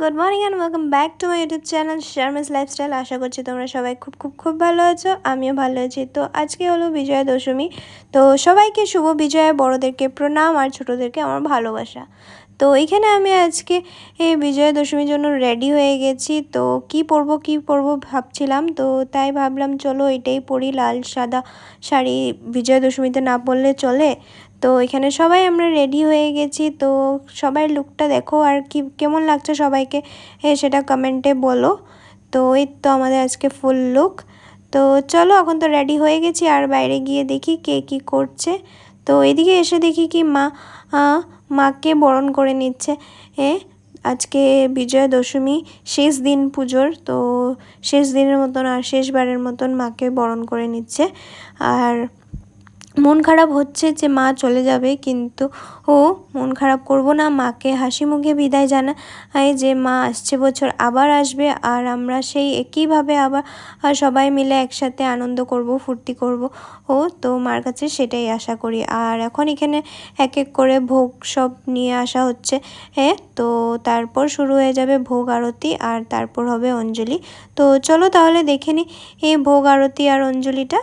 Good morning and welcome back to my YouTube channel Sharmi's lifestyle. আশা করছি তোমরা সবাই খুব ভালো আছো, আমিও ভালো আছি। তো আজকে হলো বিজয়া দশমী, তো সবাইকে শুভ বিজয়া, বড়োদেরকে প্রণাম আর ছোটোদেরকে আমার ভালোবাসা। তো এইখানে আমি আজকে এই বিজয়া দশমীর জন্য রেডি হয়ে গেছি। তো কি পরবো ভাবছিলাম, তো তাই ভাবলাম চলো এটাই পরি, লাল সাদা শাড়ি বিজয়া দশমীতে না পরলে চলে। তো এখানে সবাই আমরা রেডি হয়ে গেছি। তো সবাই লুকটা দেখো আর কেমন লাগছে সবাইকে সেটা কমেন্টে বলো। তো এই তো আমাদের আজকে ফুল লুক। তো চলো এখন তো রেডি হয়ে গেছি, আর বাইরে গিয়ে দেখি কে কী করছে। তো এদিকে এসে দেখি কি মাকে বরণ করে নিচ্ছে। আজকে বিজয়া দশমী, শেষ দিন পুজোর। তো শেষ দিনের মতন আর শেষবারের মতন মাকে বরণ করে নিচ্ছে। আর মন খারাপ হচ্ছে যে মা চলে যাবে, কিন্তু মন খারাপ করব না, মাকে হাসি মুখে বিদায় জানাই যে মা আসছে বছর আবার আসবে, আর আমরা সেই একইভাবে আবার সবাই মিলে একসাথে আনন্দ করব, ফুর্তি করব। তো মার কাছে সেটাই আশা করি। আর এখন এখানে এক এক করে ভোগ সব নিয়ে আসা হচ্ছে। তো তারপর শুরু হয়ে যাবে ভোগ আরতি, আর তারপর হবে অঞ্জলি। তো চলো তাহলে দেখে নিই এই ভোগ আরতি আর অঞ্জলিটা।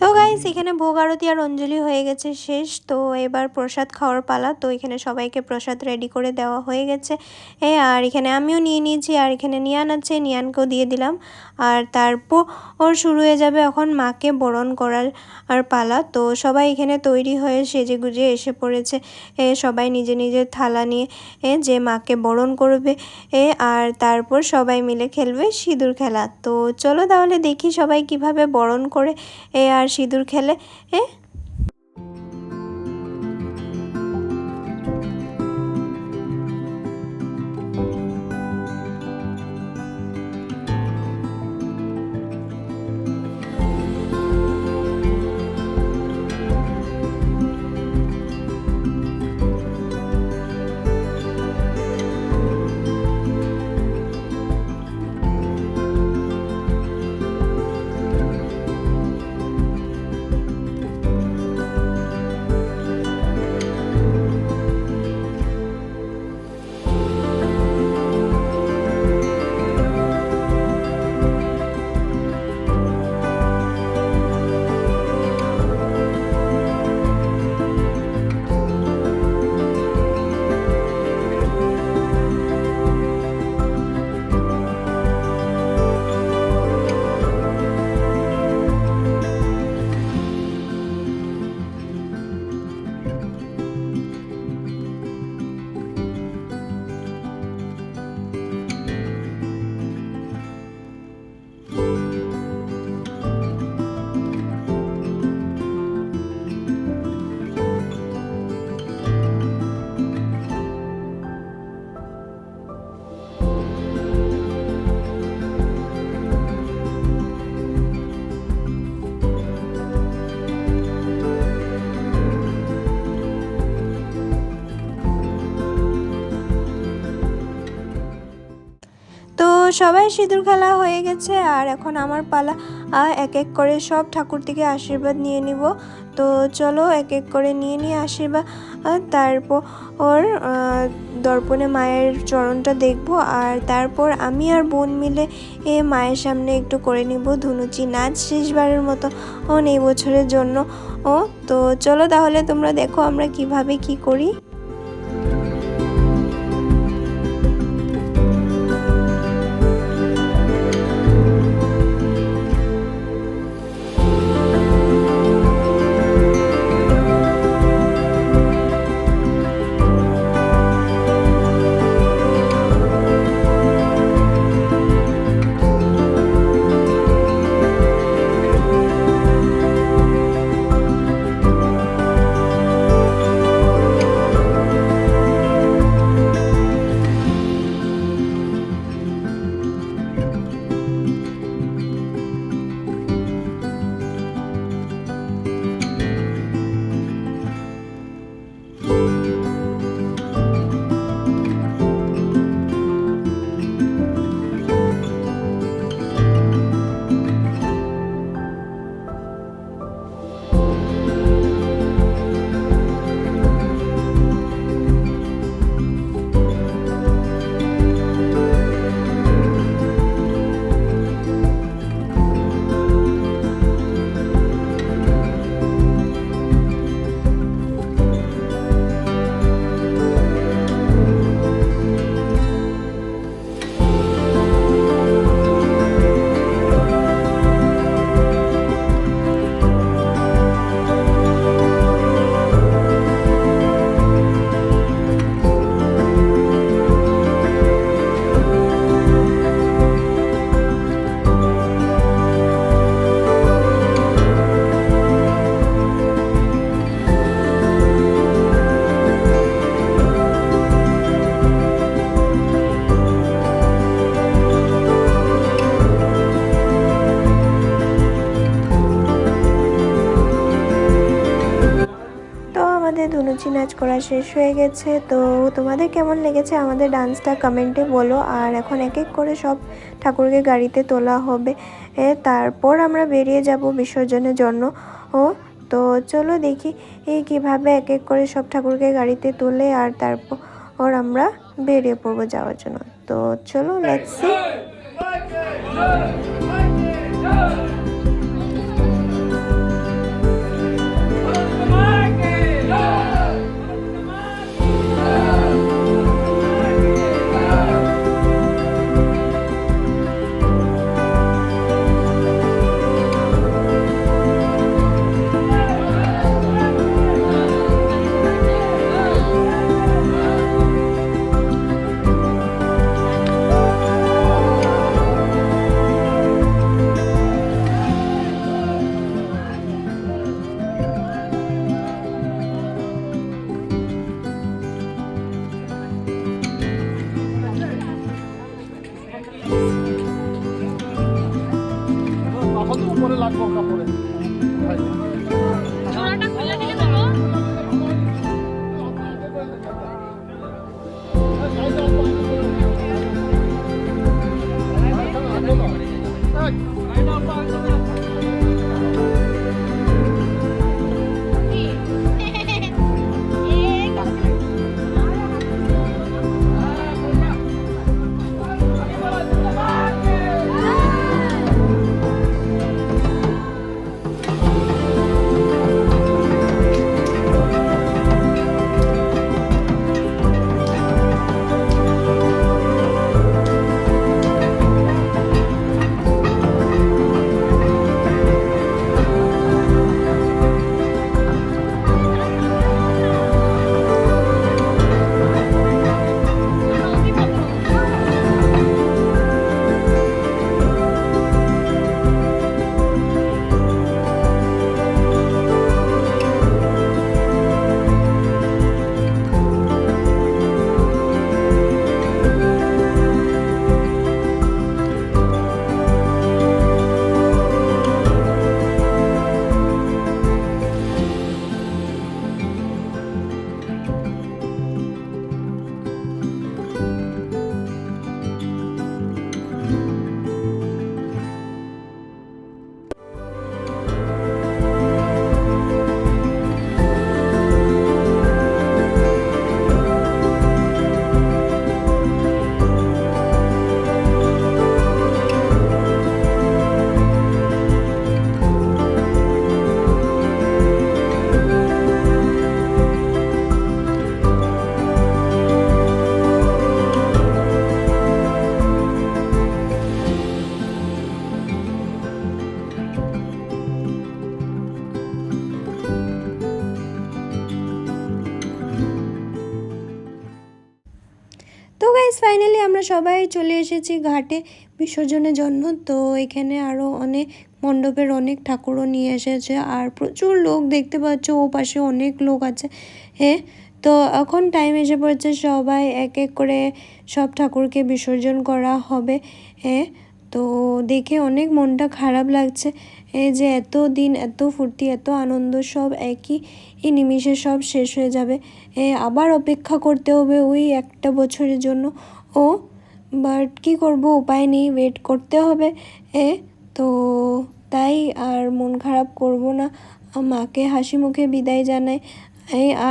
তো গাইস এখানে ভোগ আরতি আর অঞ্জলি হয়ে গেছে শেষ। তো এবার প্রসাদ খাওয়ার পালা। তো এখানে সবাইকে প্রসাদ রেডি করে দেওয়া হয়ে গেছে। আর এখানে আমিও নিয়ে নিয়েছি, আর এখানে নিয়ান আছে, নিয়ানকেও দিয়ে দিলাম। আর তারপর শুরু হয়ে যাবে এখন মাকে বরণ করার পালা। তো সবাই এখানে তৈরি হয়ে সেজে গুজে এসে পড়েছে। সবাই নিজের থালা নিয়ে যে মাকে বরণ করবে। আর তারপর সবাই মিলে খেলবে সিঁদুর খেলা। তো চলো তাহলে দেখি সবাই কিভাবে বরণ করে আর সিঁদুর খেলে। সবাই সিঁদুর খেলা হয়ে গেছে, আর এখন আমার পালা এক এক করে সব ঠাকুর থেকে আশীর্বাদ নিয়ে নিব। তো চলো এক এক করে নিয়ে আশীর্বাদ। তারপর দর্পণে মায়ের চরণটা দেখব, আর তারপর আমি আর বোন মিলে মায়ের সামনে একটু করে নিব ধুনুচি নাচ, শেষবারের মতো এই বছরের জন্য। তো চলো তাহলে তোমরা দেখো আমরা কিভাবে কি করি। আমাদের ধুনুচি নাচ করা শেষ হয়ে গেছে। তো তোমাদের কেমন লেগেছে আমাদের ডান্সটা কমেন্টে বলো। আর এখন এক এক করে সব ঠাকুরকে গাড়িতে তোলা হবে, তারপর আমরা বেরিয়ে যাব বিসর্জনের জন্য। তো চলো দেখি কীভাবে এক এক করে সব ঠাকুরকে গাড়িতে তোলে, আর তারপর আমরা বেরিয়ে পড়বো যাওয়ার জন্য। তো চলো লেটস সি। উপরে লাগবো কাপড়ে তো গাইস ফাইনালি আমরা সবাই চলে এসেছি ঘাটে বিসর্জনের জন্য। তো এখানে আরও অনেক মণ্ডপের অনেক ঠাকুরও নিয়ে এসেছে, আর প্রচুর লোক দেখতে পাচ্ছ, ও পাশে অনেক লোক আছে। তো এখন টাইম এসে পড়েছে, সবাই এক এক করে সব ঠাকুরকে বিসর্জন করা হবে। তো দেখে অনেক মনটা খারাপ লাগছে, যে এত দিন এত ফুর্তি এত আনন্দ সব একই নিমিষে সব শেষ হয়ে যাবে। আবার অপেক্ষা করতে হবে ওই একটা বছরের জন্য। বাট কী করব, উপায় নেই, ওয়েট করতে হবে। তো তাই আর মন খারাপ করব না, মাকে হাসি মুখে বিদায় জানাই।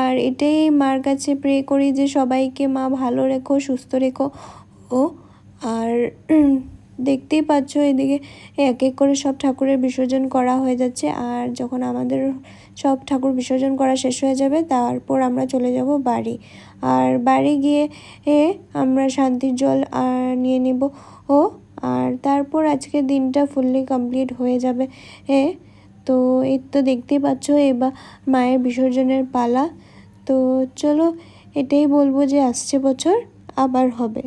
আর এটাই মার কাছে প্রে করি যে সবাইকে মা ভালো রেখো, সুস্থ রেখো। আর দেখতেই পাচ্ছ এদিকে এক এক করে সব ঠাকুরের বিসর্জন করা হয়ে যাচ্ছে। আর যখন আমাদের সব ঠাকুর বিসর্জন করা শেষ হয়ে যাবে, তারপর আমরা চলে যাব বাড়ি। আর বাড়ি গিয়ে আমরা শান্তির জল নিয়ে নেব। আর তারপর আজকে দিনটা ফুললি কমপ্লিট হয়ে যাবে। তো এই তো দেখতেই পাচ্ছ এবার মায়ের বিসর্জনের পালা। তো চলো এটাই বলবো যে আসছে বছর আবার হবে।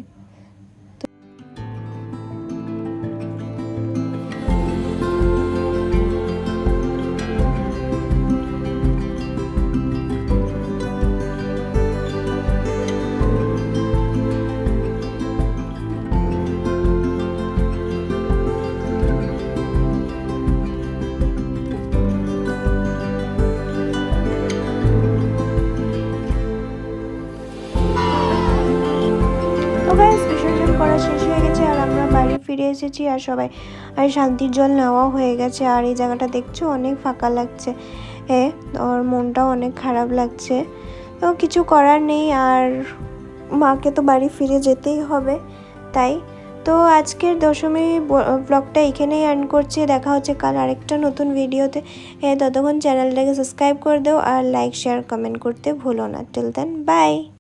ফিরে এসেছি আর সবাই আর শান্তির জল নেওয়া হয়ে গেছে। আর এই জায়গাটা দেখছো অনেক ফাঁকা লাগছে, ওর মনটাও অনেক খারাপ লাগছে। তো কিছু করার নেই, আর মাকে তো বাড়ি ফিরে যেতেই হবে। তাই তো আজকের দশমী ব্লগটা এখানেই এন্ড করছি। দেখা হচ্ছে কাল আরেকটা নতুন ভিডিওতে। ততক্ষণ চ্যানেলটাকে সাবস্ক্রাইব করে দাও আর লাইক শেয়ার কমেন্ট করতে ভুলো না। Till then by.